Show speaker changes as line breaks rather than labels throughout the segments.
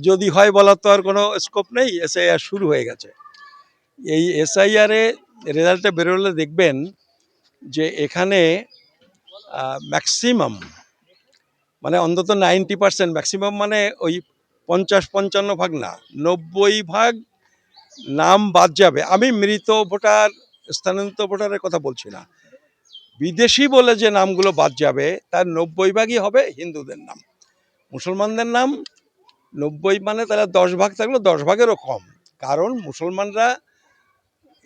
যদি হয় বলার তো আর কোনো স্কোপ নেই, এসআইআর শুরু হয়ে গেছে। এই এসআইআরে রেজাল্টটা বেরোলে দেখবেন যে এখানে ম্যাক্সিমাম মানে অন্তত 90%, ম্যাক্সিমাম মানে ওই 50-55 ভাগ না, 90 ভাগ নাম বাদ যাবে। আমি মৃত ভোটার, স্থানান্তরিত ভোটারের কথা বলছি না, বিদেশি বলে যে নামগুলো বাদ যাবে তার 90 ভাগই হবে হিন্দুদের নাম। মুসলমানদের নাম 90 মানে তারা 10 ভাগ থাকলো, 10 ভাগেরও কম। কারণ মুসলমানরা,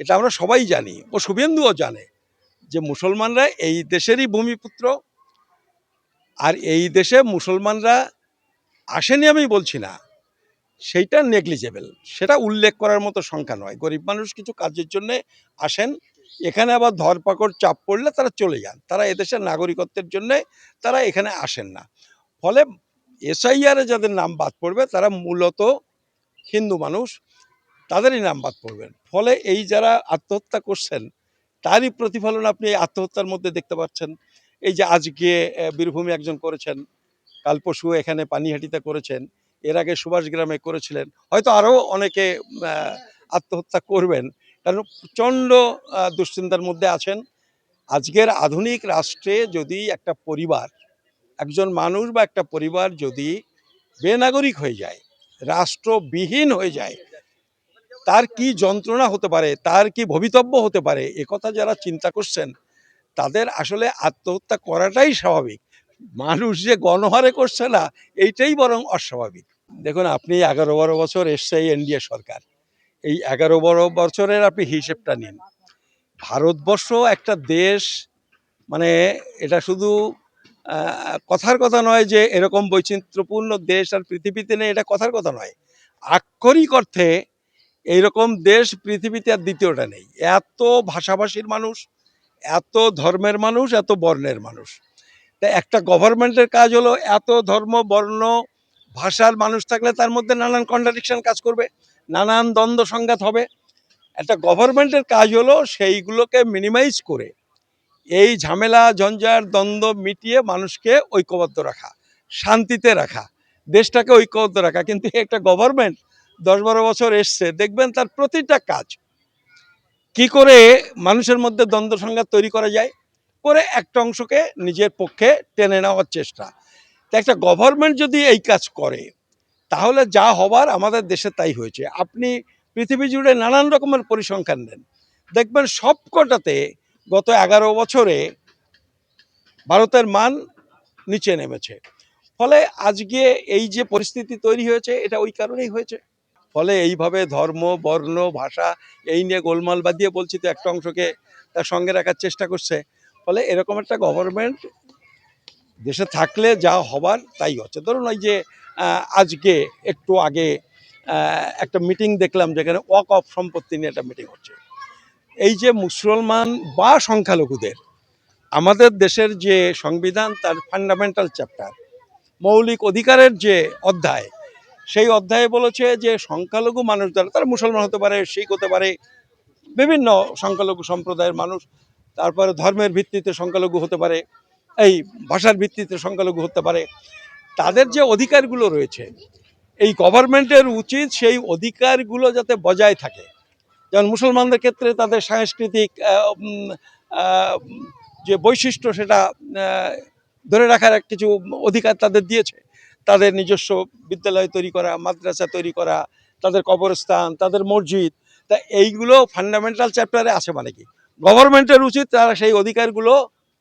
এটা আমরা সবাই জানি, ও শুভেন্দুও জানে, যে মুসলমানরা এই দেশেরই ভূমিপুত্র। আর এই দেশে মুসলমানরা আসেনি আমি বলছি না, সেইটা নেগলিজেবল, সেটা উল্লেখ করার মতো সংখ্যা নয়। গরিব মানুষ কিছু কাজের জন্য আসেন, এখানে আবার ধরপাকড় চাপ পড়লে তারা চলে যান, তারা এদেশের নাগরিকত্বের জন্য তারা এখানে আসেন না। ফলে এসআইআরে যাদের নাম বাদ পড়বে তারা মূলত হিন্দু মানুষ, তাদেরই নাম বাদ পড়বেন। ফলে এই যারা আত্মহত্যা করছেন তারই প্রতিফলন আপনি এই আত্মহত্যার মধ্যে দেখতে পাচ্ছেন। এই যে আজকে বীরভূমে একজন করেছেন, কাল পরশু এখানে পানিহাটিতে করেছেন, এর আগে সুভাষগ্রামে করেছিলেন, হয়তো আরও অনেকে আত্মহত্যা করবেন, কারণ প্রচণ্ড দুশ্চিন্তার মধ্যে আছেন। আজকের আধুনিক রাষ্ট্রে যদি একটা পরিবার, একজন মানুষ বা একটা পরিবার যদি বেনাগরিক হয়ে যায়, রাষ্ট্রবিহীন হয়ে যায়, তার কি যন্ত্রণা হতে পারে, তার কি ভবিতব্য হতে পারে, একথা যারা চিন্তা করছেন তাদের আসলে আত্মহত্যা করাটাই স্বাভাবিক। মানুষ যে গণহারে করছে না, এইটাই বরং অস্বাভাবিক। দেখুন, আপনি 11-12 বছর এসছে এই এনডিএ সরকার, এই 11-12 বছরের আপনি হিসেবটা নিন। ভারতবর্ষ একটা দেশ, মানে এটা শুধু কথার কথা নয় যে এরকম বৈচিত্র্যপূর্ণ দেশ আর পৃথিবীতে নেই, এটা কথার কথা নয়, আক্ষরিক অর্থে এইরকম দেশ পৃথিবীতে আর দ্বিতীয়টা নেই। এত ভাষাভাষীর মানুষ, এত ধর্মের মানুষ, এত বর্ণের মানুষ। তা একটা গভর্নমেন্টের কাজ হলো, এত ধর্ম, বর্ণ, ভাষার মানুষ থাকলে তার মধ্যে নানান কন্ট্রাডিকশন কাজ করবে, নানান দ্বন্দ্ব সংঘাত হবে। একটা গভর্নমেন্টের কাজ হলো সেইগুলোকে মিনিমাইজ করে এই ঝামেলা ঝঞ্ঝাট দ্বন্দ্ব মিটিয়ে মানুষকে ঐক্যবদ্ধ রাখা, শান্তিতে রাখা, দেশটাকে ঐক্যবদ্ধ রাখা। কিন্তু একটা গভর্নমেন্ট 10-12 বছর এসছে, দেখবেন তার প্রতিটা কাজ কি করে মানুষের মধ্যে দ্বন্দ্ব সংঘাত তৈরি করা যায়, করে একটা অংশকে নিজের পক্ষে টেনে নেওয়ার চেষ্টা। তো একটা গভর্নমেন্ট যদি এই কাজ করে তাহলে যা হবার আমাদের দেশে তাই হয়েছে। আপনি পৃথিবী জুড়ে নানান রকমের পরিসংখ্যান নেন, দেখবেন সবকটাতে গত 11 বছরে ভারতের মান নিচে নেমেছে। ফলে আজকে এই যে পরিস্থিতি তৈরি হয়েছে এটা ওই কারণেই হয়েছে। ফলে এইভাবে ধর্ম, বর্ণ, ভাষা এই নিয়ে গোলমাল বাঁধিয়ে, বলছি তো, একটা অংশকে তার সঙ্গে রাখার চেষ্টা করছে। ফলে এরকম একটা গভর্নমেন্ট দেশে থাকলে যা হবার তাই হচ্ছে। ধরুন ওই যে আজকে একটু আগে একটা মিটিং দেখলাম, যেখানে ওয়াক অফ সম্পত্তি নিয়ে একটা মিটিং হচ্ছে। এই যে মুসলমান বা সংখ্যালঘুদের, আমাদের দেশের যে সংবিধান তার ফান্ডামেন্টাল চ্যাপ্টার, মৌলিক অধিকারের যে অধ্যায়, সেই অধ্যায়ে বলেছে যে সংখ্যালঘু মানুষ যারা, তারা মুসলমান হতে পারে, শিখ হতে পারে, বিভিন্ন সংখ্যালঘু সম্প্রদায়ের মানুষ, তারপরে ধর্মের ভিত্তিতে সংখ্যালঘু হতে পারে, এই ভাষার ভিত্তিতে সংখ্যালঘু হতে পারে, তাদের যে অধিকারগুলো রয়েছে এই গভর্নমেন্টের উচিত সেই অধিকারগুলো যাতে বজায় থাকে। যেমন মুসলমানদের ক্ষেত্রে তাদের সাংস্কৃতিক যে বৈশিষ্ট্য, সেটা ধরে রাখার কিছু অধিকার তাদের দিয়েছে। তাদের নিজস্ব বিদ্যালয় তৈরি করা, মাদ্রাসা তৈরি করা, তাদের কবরস্থান, তাদের মসজিদ, তা এইগুলো ফান্ডামেন্টাল চ্যাপ্টারে আছে। মানে কি, গভর্নমেন্টের উচিত তারা সেই অধিকারগুলো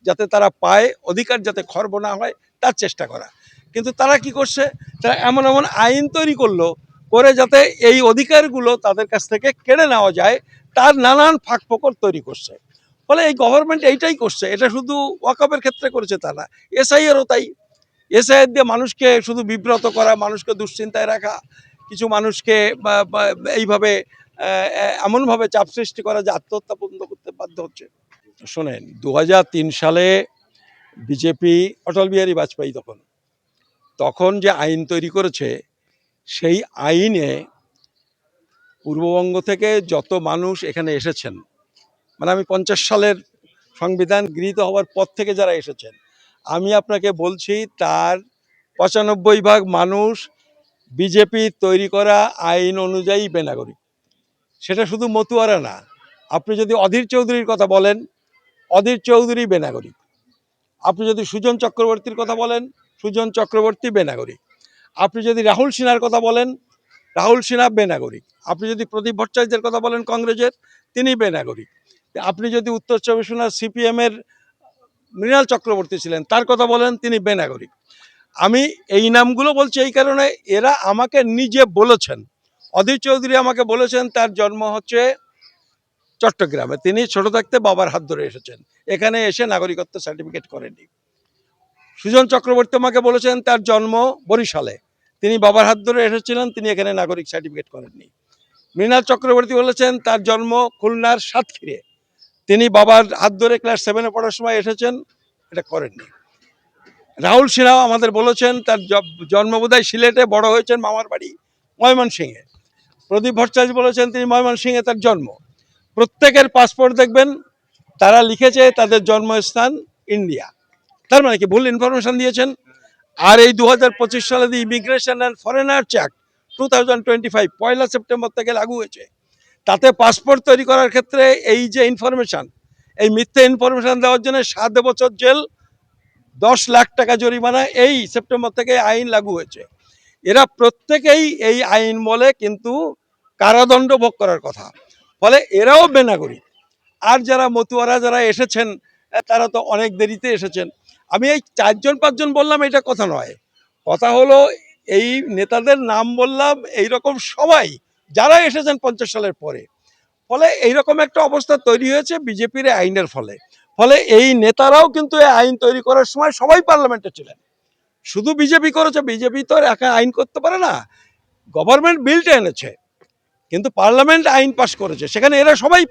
যাতে তারা পায়, অধিকার যাতে খর্ব না হয় তার চেষ্টা করা। কিন্তু তারা কি করছে, তারা এমন এমন আইন তৈরি করলো, করে যাতে এই অধিকারগুলো তাদের কাছ থেকে কেড়ে নেওয়া যায়, তার নানান ফাঁক ফোকর তৈরি করছে। ফলে এই গভর্নমেন্ট এইটাই করছে। এটা শুধু ওয়াকফের ক্ষেত্রে করেছে তা না, এসআইআরও তাই। এসআইআর দিয়ে মানুষকে শুধু বিব্রত করা, মানুষকে দুশ্চিন্তায় রাখা, কিছু মানুষকে এইভাবে এমনভাবে চাপ সৃষ্টি করা যে আত্মহত্যা পর্যন্ত করতে বাধ্য হচ্ছে। শোনেন, 2003 সালে বিজেপি, অটল বিহারী বাজপেয়ী তখন যে আইন তৈরি করেছে, সেই আইনে পূর্ববঙ্গ থেকে যত মানুষ এখানে এসেছেন, মানে আমি 50 সালের সংবিধান গৃহীত হওয়ার পর থেকে যারা এসেছেন, আমি আপনাকে বলছি তার 95 ভাগ মানুষ বিজেপি তৈরি করা আইন অনুযায়ী বেনাগরিক। সেটা শুধু মতুয়ারা না, আপনি যদি অধীর চৌধুরীর কথা বলেন, অধীর চৌধুরী বেনাগরিক। আপনি যদি সুজন চক্রবর্তীর কথা বলেন, সুজন চক্রবর্তী বেনাগরিক। আপনি যদি রাহুল সিনহার কথা বলেন, রাহুল সিনহা বেনাগরিক। আপনি যদি প্রদীপ ভট্টাচার্যের কথা বলেন কংগ্রেসের, তিনি বেনাগরিক। আপনি যদি উত্তর চব্বিশ পরগনার সিপিএমের মৃণাল চক্রবর্তী ছিলেন, তার কথা বলেন, তিনি বেনাগরিক। আমি এই নামগুলো বলছি এই কারণে, এরা আমাকে নিজে বলেছেন। অধীর চৌধুরী আমাকে বলেছেন তার জন্ম হচ্ছে চট্টগ্রামে, তিনি ছোট থাকতে বাবার হাত ধরে এসেছেন, এখানে এসে নাগরিকত্ব সার্টিফিকেট করেননি। সুজন চক্রবর্তী আমাকে বলেছেন তার জন্ম বরিশালে, তিনি বাবার হাত ধরে এসেছিলেন, তিনি এখানে নাগরিক সার্টিফিকেট করেননি। মৃণাল চক্রবর্তী বলেছেন তার জন্ম খুলনার সাতক্ষীরে, তিনি বাবার হাত ধরে ক্লাস 7-এ পড়ার সময় এসেছেন, এটা করেননি। রাহুল সিনহা আমাদের বলেছেন তার জন্ম বোধহয় সিলেটে, বড় হয়েছেন মামার বাড়ি ময়মনসিংহে। প্রদীপ ভট্টাচার্য বলেছেন তিনি ময়মনসিংহে তার জন্ম। প্রত্যেকের পাসপোর্ট দেখবেন তারা লিখেছে তাদের জন্মস্থান ইন্ডিয়া। তার মানে কি ভুল ইনফরমেশন দিয়েছেন। আর এই 2025 সালে যে immigration and foreigners act 2025 Poila September থেকে লাগু হয়েছে, তাতে পাসপোর্ট তৈরি করার ক্ষেত্রে এই যে ইনফরমেশন, এই মিথ্যে ইনফরমেশন দেওয়ার জন্য 7 বছর জেল, 10 লাখ টাকা জরিমানা, এই সেপ্টেম্বর থেকে আইন লাগু হয়েছে। এরা প্রত্যেকেই এই আইন বলে কিন্তু কারাদণ্ড ভোগ করার কথা, ফলে এরাও বেনাগরিক। আর যারা মতুয়ারা যারা এসেছেন, তারা তো অনেক দেরিতে এসেছেন। আমি এই 4-5 জন বললাম এটা কথা নয়, কথা হলো এই নেতাদের নাম বললাম, এইরকম সবাই যারা এসেছেন 50 সালের পরে। ফলে এইরকম একটা অবস্থা তৈরি হয়েছে বিজেপির আইনের ফলে। ফলে এই নেতারাও কিন্তু এই আইন তৈরি করার সময় সবাই পার্লামেন্টে ছিলেন। শুধু বিজেপি করেছে, বিজেপি তো একা আইন করতে পারে না, গভর্নমেন্ট বিলটা এনেছে, কিন্তু পার্লামেন্ট আইন পাশ করেছে, সেখানে এরা সবাই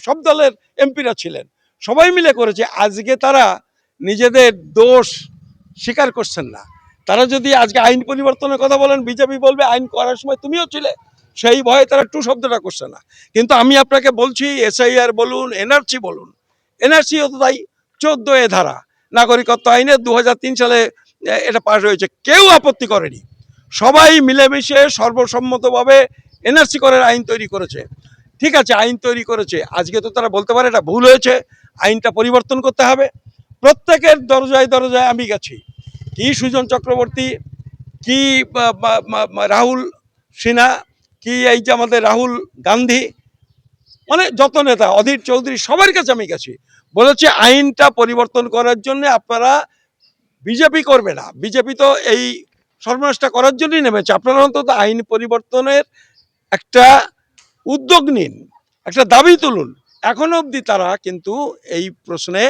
সব দলের এমপিরা ছিলেন, সবাই মিলে করেছে। আজকে তারা নিজেদের দোষ স্বীকার করছেন না। তারা যদি আজকে আইন পরিবর্তনের কথা বলেন, বিজেপি বলবে আইন করার সময় তুমিও ছিলে, সেই ভয়ে তারা টু শব্দটা করছে না। কিন্তু আমি আপনাকে বলছি, এসআইআর বলুন, এনআরসি বলুন, এনআরসিও তো তাই, 14 ধারা নাগরিকত্ব আইনে 2003 সালে এটা পাশ হয়েছে, কেউ আপত্তি করেনি, সবাই মিলেমিশে সর্বসম্মতভাবে এনআরসি করার আইন তৈরি করেছে। ঠিক আছে, আইন তৈরি করেছে, আজকে তো তারা বলতে পারে এটা ভুল হয়েছে, আইনটা পরিবর্তন করতে হবে। প্রত্যেকের দরজায় দরজায় আমি গেছি, কি সুজন চক্রবর্তী, কি রাহুল সিনহা, কি এই যে আমাদের রাহুল গান্ধী, মানে যত নেতা, অধীর চৌধুরী, সবার কাছে আমি গেছি, বলেছে আইনটা পরিবর্তন করার জন্য আপনারা, বিজেপি করবে না, বিজেপি তো এই সর্বনাশটা করার জন্যই নেমেছে, আপনারা অন্তত আইন পরিবর্তনের একটা উদ্যোগ নিন, একটা দাবি তুলুন। এখনো অবধি তারা কিন্তু এই প্রশ্নে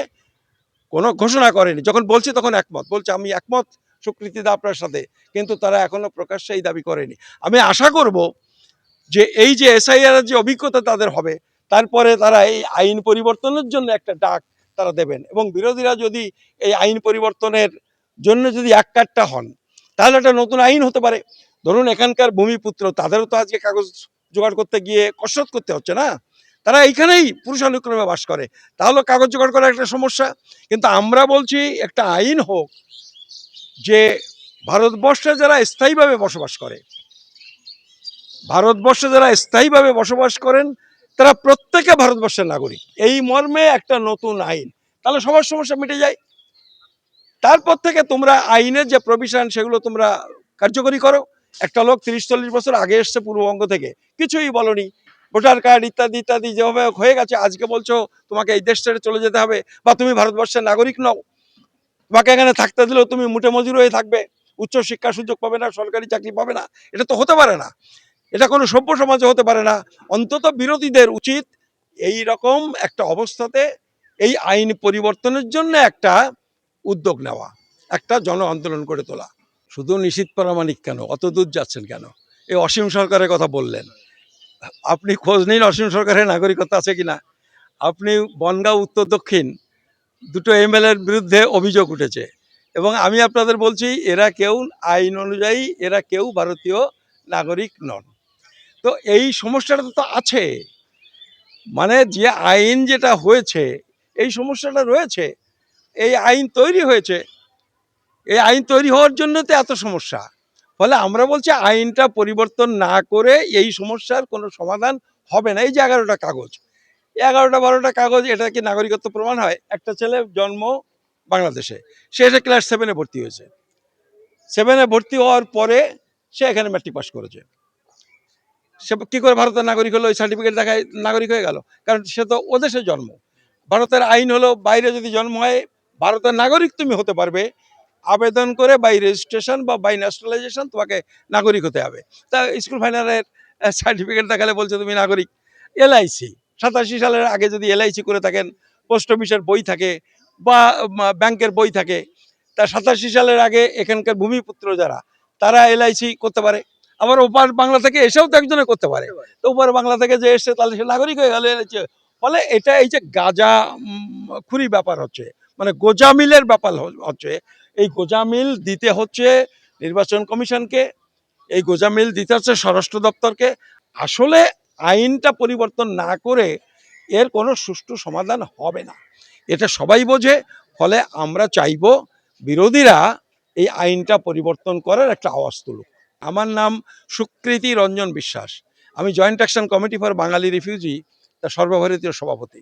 কোনো ঘোষণা করেনি। যখন বলছি তখন একমত, বলছে আমি একমত স্বীকৃতি দা আপনার সাথে, কিন্তু তারা এখনো প্রকাশ্যে এই দাবি করেনি। আমি আশা করব যে এই যে এসআইআর যে অভিজ্ঞতা তাদের হবে, তারপরে তারা এই আইন পরিবর্তনের জন্য একটা ডাক তারা দেবেন, এবং বিরোধীরা যদি এই আইন পরিবর্তনের জন্য যদি এককাট্টা হন, তাহলে একটা নতুন আইন হতে পারে। ধরুন এখানকার ভূমিপুত্র, তাদেরও তো আজকে কাগজ জোগাড় করতে গিয়ে কসরত করতে হচ্ছে না, তারা এইখানেই পুরুষানুক্রমে বাস করে, তাহলে কাগজ জোগাড় করা একটা সমস্যা। কিন্তু আমরা বলছি একটা আইন হোক যে ভারতবর্ষে যারা স্থায়ীভাবে বসবাস করে, ভারতবর্ষে যারা স্থায়ীভাবে বসবাস করেন, তারা প্রত্যেকে ভারতবর্ষের নাগরিক, এই মর্মে একটা নতুন আইন, তাহলে সবার সমস্যা মিটে যায়। তারপর থেকে তোমরা আইনের যে প্রভিশন সেগুলো তোমরা কার্যকরী করো। একটা লোক 30-40 বছর আগে এসছে পূর্ববঙ্গ থেকে, কিছুই বলনি, ভোটার কার্ড ইত্যাদি ইত্যাদি যেভাবে হয়ে গেছে, আজকে বলছো তোমাকে এই দেশ ছেড়ে চলে যেতে হবে, বা তুমি ভারতবর্ষের নাগরিক নও, তোমাকে এখানে থাকতে দিলেও তুমি মুঠে মজুর হয়ে থাকবে, উচ্চ শিক্ষার সুযোগ পাবে না, সরকারি চাকরি পাবে না। এটা তো হতে পারে না, এটা কোনো সভ্য সমাজে হতে পারে না। অন্তত বিরোধীদের উচিত এই রকম একটা অবস্থাতে এই আইন পরিবর্তনের জন্য একটা উদ্যোগ নেওয়া, একটা জন আন্দোলন করে তোলা। শুধু নিশীথ প্রামাণিক কেন, অত দূর যাচ্ছেন কেন? এই অসীম সরকারের কথা বললেন, আপনি খোঁজ নিন অসীম সরকারের নাগরিকত্ব আছে কিনা। আপনি বনগাঁও উত্তর দক্ষিণ দুটো এমএলএর বিরুদ্ধে অভিযোগ উঠেছে, এবং আমি আপনাদের বলছি এরা কেউ আইন অনুযায়ী এরা কেউ ভারতীয় নাগরিক নন। তো এই সমস্যাটা তো আছে, মানে যে আইন যেটা হয়েছে, এই সমস্যাটা রয়েছে, এই আইন তৈরি হয়েছে, এই আইন তৈরি হওয়ার জন্য তো এত সমস্যা। ফলে আমরা বলছি আইনটা পরিবর্তন না করে এই সমস্যার কোনো সমাধান হবে না। এই যে 11টা কাগজ, 11টা 12টা কাগজ, এটা কি নাগরিকত্ব প্রমাণ হয়? একটা ছেলে জন্ম বাংলাদেশে, সে এসে ক্লাস 7-এ ভর্তি হয়েছে, 7-এ ভর্তি হওয়ার পরে সে এখানে ম্যাট্রিক পাস করেছে, সে কি করে ভারতের নাগরিক হলো? ওই সার্টিফিকেট দেখায় নাগরিক হয়ে গেল? কারণ সে তো ও দেশে জন্ম। ভারতের আইন হলো বাইরে যদি জন্ম হয় ভারতের নাগরিক তুমি হতে পারবে আবেদন করে, বাই রেজিস্ট্রেশন বা বাই ন্যাশনালাইজেশন তোমাকে নাগরিক হতে হবে। তা স্কুল ফাইনালের সার্টিফিকেট দেখালে বলছে তুমি নাগরিক। এলআইসি 87 সালের আগে যদি এলআইসি করে থাকেন, পোস্ট অফিসের বই থাকে বা ব্যাংকের বই থাকে, তা 87 সালের আগে এখানকার ভূমিপুত্র যারা, তারা এলআইসি করতে পারে। আবার ওপার বাংলা থেকে এসেও তো একজনে করতে পারে। তো ওপার বাংলা থেকে যে এসছে তাহলে সে নাগরিক হয়ে গেল এলআইসি। ফলে এটা এই যে গাঁজা খুরি ব্যাপার হচ্ছে, মানে গোজামিলের ব্যাপার হচ্ছে। এই গোজামিল দিতে হচ্ছে নির্বাচন কমিশনকে, এই গোজামিল দিতে হচ্ছে স্বরাষ্ট্র দপ্তরকে। আসলে আইনটা পরিবর্তন না করে এর কোনো সুষ্ঠু সমাধান হবে না, এটা সবাই বোঝে। ফলে আমরা চাইব বিরোধীরা এই আইনটা পরিবর্তন করার একটা আওয়াজ তুলুক। আমার নাম সুকৃতি রঞ্জন বিশ্বাস, আমি joint action committee for Bangali refugee তার সর্বভারতীয় সভাপতি।